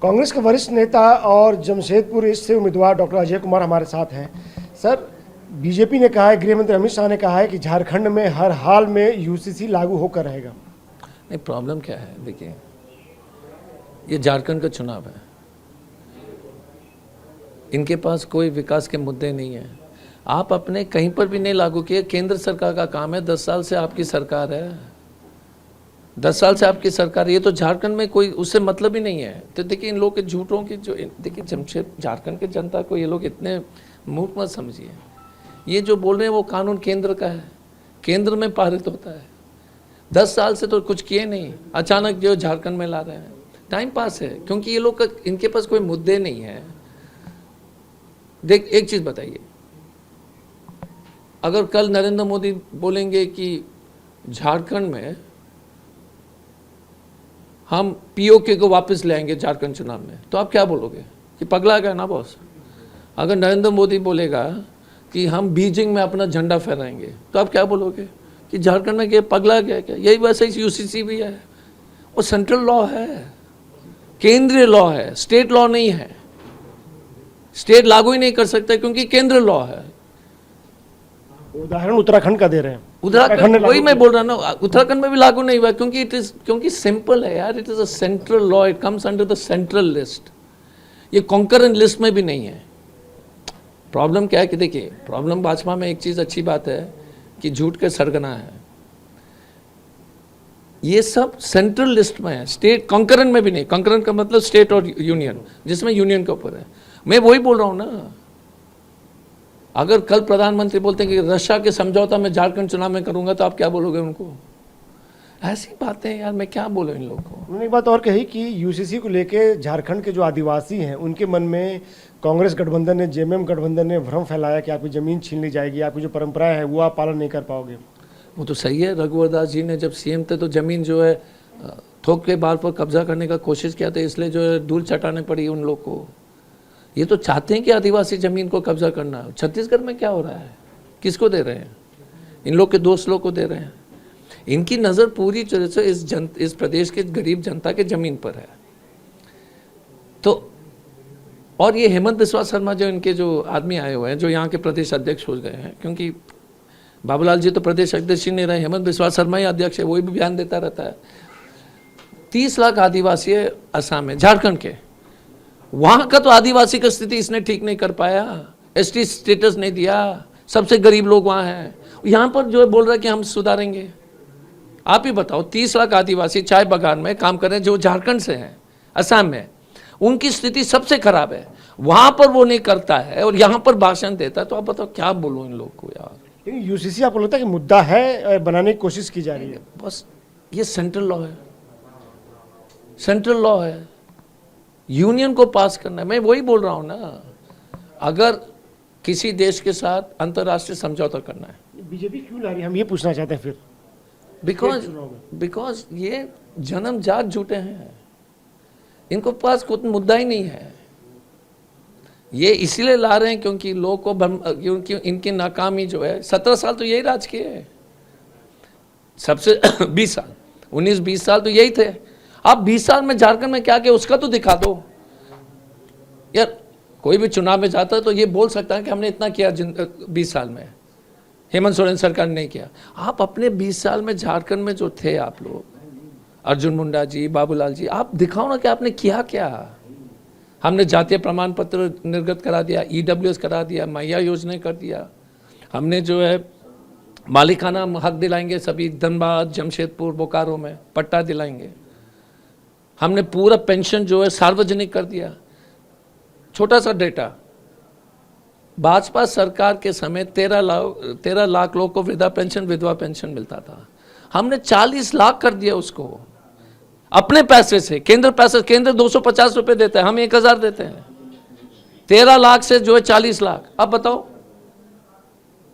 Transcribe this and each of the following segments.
कांग्रेस के वरिष्ठ नेता और जमशेदपुर ईस्ट से उम्मीदवार डॉक्टर अजय कुमार हमारे साथ हैं। सर, बीजेपी ने कहा है, गृह मंत्री अमित शाह ने कहा है कि झारखंड में हर हाल में यूसीसी लागू होकर रहेगा। नहीं, प्रॉब्लम क्या है, देखिए ये झारखंड का चुनाव है, इनके पास कोई विकास के मुद्दे नहीं है। आप अपने कहीं पर भी नहीं लागू किए, केंद्र सरकार का काम है, 10 साल से आपकी सरकार है, 10 साल से आपकी सरकार है, ये तो झारखंड में कोई उससे मतलब ही नहीं है। तो देखिए इन लोग के झूठों की जो, देखिए जमशेद झारखंड की जनता को ये लोग इतने मूर्ख मत समझिए। ये जो बोल रहे हैं वो कानून केंद्र का है, केंद्र में पारित होता है। 10 साल से तो कुछ किए नहीं, अचानक जो झारखंड में ला रहे हैं, टाइम पास है, क्योंकि ये लोग इनके पास कोई मुद्दे नहीं है। देख एक चीज बताइए, अगर कल नरेंद्र मोदी बोलेंगे कि झारखंड में हम पीओके को वापस ले आएंगे झारखंड चुनाव में, तो आप क्या बोलोगे कि पगला गया ना बॉस। अगर नरेंद्र मोदी बोलेगा कि हम बीजिंग में अपना झंडा फहराएंगे, तो आप क्या बोलोगे कि झारखंड में क्या पगला गया क्या। यही वैसे ही यूसीसी भी है, वो सेंट्रल लॉ है, केंद्रीय लॉ है, स्टेट लॉ नहीं है। स्टेट लागू ही नहीं कर सकता क्योंकि केंद्र लॉ है। उदाहरण उत्तराखंड का दे रहे हैं। उत्तराखंड, वही मैं बोल रहा ना, उत्तराखंड में भी लागू नहीं हुआ क्योंकि सिंपल है यार, it is a central law, it comes under the central list, ये कॉन्करेंट लिस्ट में भी नहीं है। प्रॉब्लम क्या है कि देखिए, प्रॉब्लम भाजपा में एक चीज अच्छी बात है कि झूठ के सरगना है, ये सब सेंट्रल लिस्ट में है, स्टेट कॉन्करेंट में भी नहीं। कॉन्करेंट का मतलब स्टेट और यूनियन, जिसमें यूनियन के ऊपर है। मैं वही बोल रहा हूं ना, अगर कल प्रधानमंत्री बोलते हैं कि रशिया के समझौता में झारखंड चुनाव में करूंगा, तो आप क्या बोलोगे उनको। ऐसी बातें यार, मैं क्या बोलूं इन लोगों को। उन्होंने एक बात और कही कि यूसीसी को लेके झारखंड के जो आदिवासी हैं उनके मन में कांग्रेस गठबंधन ने, जेएमएम गठबंधन ने भ्रम फैलाया कि आपकी जमीन छीन ली जाएगी, आपकी जो परंपराएं है वो आप पालन नहीं कर पाओगे। वो तो सही है, रघुवर दास जी ने जब सीएम थे तो जमीन जो है थोक के बाल पर कब्जा करने का कोशिश किया था, इसलिए जो है धूल चटाने पड़ी उन लोग को। ये तो चाहते हैं कि आदिवासी जमीन को कब्जा करना। छत्तीसगढ़ में क्या हो रहा है, किसको दे रहे हैं, इन लोग के दोस्त लोग को दे रहे हैं। इनकी नज़र पूरी तरह से इस प्रदेश के गरीब जनता के जमीन पर है। तो और ये हेमंत बिस्वा शर्मा जो इनके जो आदमी आए हुए हैं, जो यहाँ के प्रदेश अध्यक्ष हो गए हैं, क्योंकि बाबूलाल जी तो प्रदेश अध्यक्ष ही नहीं रहे, हेमंत बिस्वा शर्मा ही अध्यक्ष है, वही भी बयान देता रहता है। 30 लाख आदिवासी है असम में, झारखंड के, वहां का तो आदिवासी की स्थिति इसने ठीक नहीं कर पाया, एसटी स्टेटस नहीं दिया, सबसे गरीब लोग वहां हैं। यहां पर जो है बोल रहा है कि हम सुधारेंगे। आप ही बताओ, 30 लाख आदिवासी चाय बागान में काम कर रहे हैं जो झारखंड से हैं, असम में, उनकी स्थिति सबसे खराब है, वहां पर वो नहीं करता है और यहां पर भाषण देता है। तो आप बताओ क्या बोलो इन लोग को यार। लेकिन यूसीसी आपको लगता है कि मुद्दा है, बनाने की कोशिश की जा रही है? बस ये सेंट्रल लॉ है, सेंट्रल लॉ है, यूनियन को पास करना है। मैं वही बोल रहा हूं ना, अगर किसी देश के साथ अंतर्राष्ट्रीय समझौता करना है, बीजेपी क्यों ला रही है, हम ये पूछना चाहते हैं फिर। बिकॉज ये जन्मजात झूठे हैं, इनको पास कोई मुद्दा ही नहीं है। ये इसीलिए ला रहे हैं क्योंकि लोग को क्योंकि इनकी नाकामी जो है, 17 साल तो यही राज किए है, सबसे 20 साल 19-20 साल तो यही थे। आप 20 साल में झारखंड में क्या किया उसका तो दिखा दो यार। कोई भी चुनाव में जाता है तो ये बोल सकता है कि हमने इतना किया 20 साल में, हेमंत सोरेन सरकार ने नहीं किया। आप अपने 20 साल में झारखंड में जो थे आप लोग, अर्जुन मुंडा जी, बाबूलाल जी, आप दिखाओ ना कि आपने किया क्या। हमने जातीय प्रमाण पत्र निर्गत करा दिया, ईडब्ल्यूएस करा दिया, मैया योजना कर दिया, हमने जो है मालिकाना हक दिलाएंगे सभी धनबाद, जमशेदपुर, बोकारो में पट्टा दिलाएंगे, हमने पूरा पेंशन जो है सार्वजनिक कर दिया। छोटा सा डेटा, भाजपा सरकार के समय 13 लाख लोगों को वृद्धा पेंशन, विधवा पेंशन मिलता था, हमने 40 लाख कर दिया उसको अपने पैसे से। केंद्र पैसे, केंद्र 250 रुपए देता है, हम 1000 देते हैं। 13 लाख से जो है 40 लाख। अब बताओ,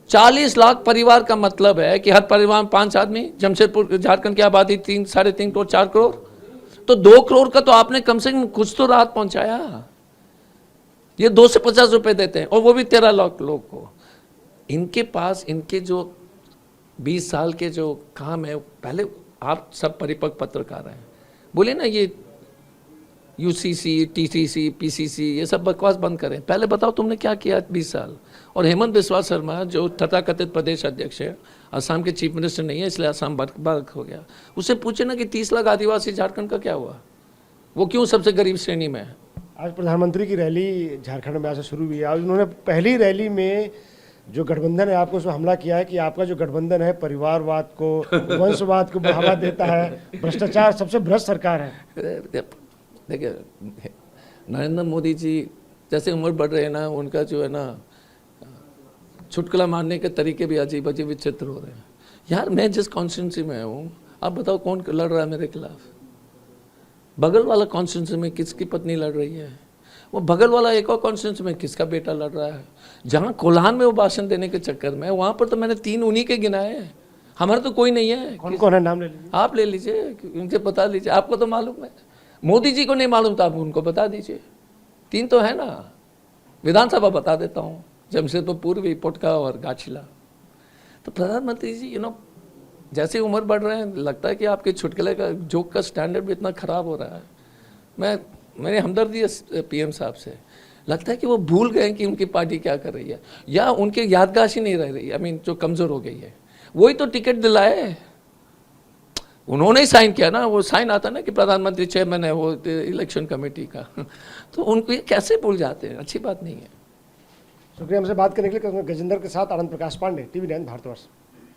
40 लाख परिवार का मतलब है कि हर परिवार में 5 आदमी। जमशेदपुर झारखंड की आबादी 3-3.5 करोड़, 4 करोड़, तो 2 करोड़ का तो आपने कम से कम कुछ तो राहत पहुंचाया। ये 250 रुपए देते हैं और वो भी 13 लाख लोग को। इनके पास इनके जो 20 साल के जो काम है, पहले आप सब परिपक्व पत्रकार हैं, बोले ना ये यूसीसी, टीटीसी, पीसीसी, ये सब बकवास बंद करें। पहले बताओ तुमने क्या किया 20 साल। और हेमंत बिस्वा शर्मा जो तथाकथित प्रदेश अध्यक्ष है, असम के चीफ मिनिस्टर नहीं है, इसलिए असम बर्बाद हो गया। उससे पूछे ना कि 30 लाख आदिवासी झारखंड का क्या हुआ, वो क्यों सबसे गरीब श्रेणी में है। आज प्रधानमंत्री की रैली झारखंड में आज से शुरू हुई है। आज उन्होंने पहली रैली में जो गठबंधन है आपको उसमें हमला किया है कि आपका जो गठबंधन है परिवारवाद को, वंशवाद को बढ़ावा देता है, भ्रष्टाचार, सबसे भ्रष्ट सरकार है। देखिए, नरेंद्र मोदी जी जैसे उम्र बढ़ रहे हैं ना, उनका जो है ना चुटकुला मारने के तरीके भी अजीब अजीब विचित्र हो रहे हैं। यार मैं जिस कॉन्स्टिट्यूंसी में हूँ, आप बताओ कौन लड़ रहा है मेरे खिलाफ। बगल वाला कॉन्स्टिट्यूंसी में किसकी पत्नी लड़ रही है, वो बगल वाला एक और कॉन्स्टिट्यूंसी में किसका बेटा लड़ रहा है। जहाँ कोल्हान में वो भाषण देने के चक्कर में, वहाँ पर तो मैंने 3 उन्हीं के गिनाए हैं, हमारा तो कोई नहीं है। कौन कौन है, नाम ले लीजिए। आप ले लीजिए, उनसे बता लीजिए, आपको तो मालूम है। मोदी जी को नहीं मालूम तो आप उनको बता दीजिए। 3 तो है ना, विधानसभा बता देता हूँ, जमशेदपुर पूर्वी, पोटका और गाछिला। तो प्रधानमंत्री जी जैसे उम्र बढ़ रहे हैं, लगता है कि आपके चुटकुले का जोक का स्टैंडर्ड भी इतना ख़राब हो रहा है। मैंने हमदर्दी है पीएम साहब से, लगता है कि वो भूल गए कि उनकी पार्टी क्या कर रही है, या उनके यादगाशी नहीं रह रही, जो कमज़ोर हो गई है। वही तो टिकट दिलाए, उन्होंने ही साइन किया ना, वो साइन आता ना कि प्रधानमंत्री चेयरमैन है वो इलेक्शन कमेटी का। तो उनको ये कैसे भूल जाते हैं, अच्छी बात नहीं है। शुक्रिया हमसे बात करने के लिए। गजेंद्र के साथ आनंद प्रकाश पांडे, TV9 भारतवर्ष।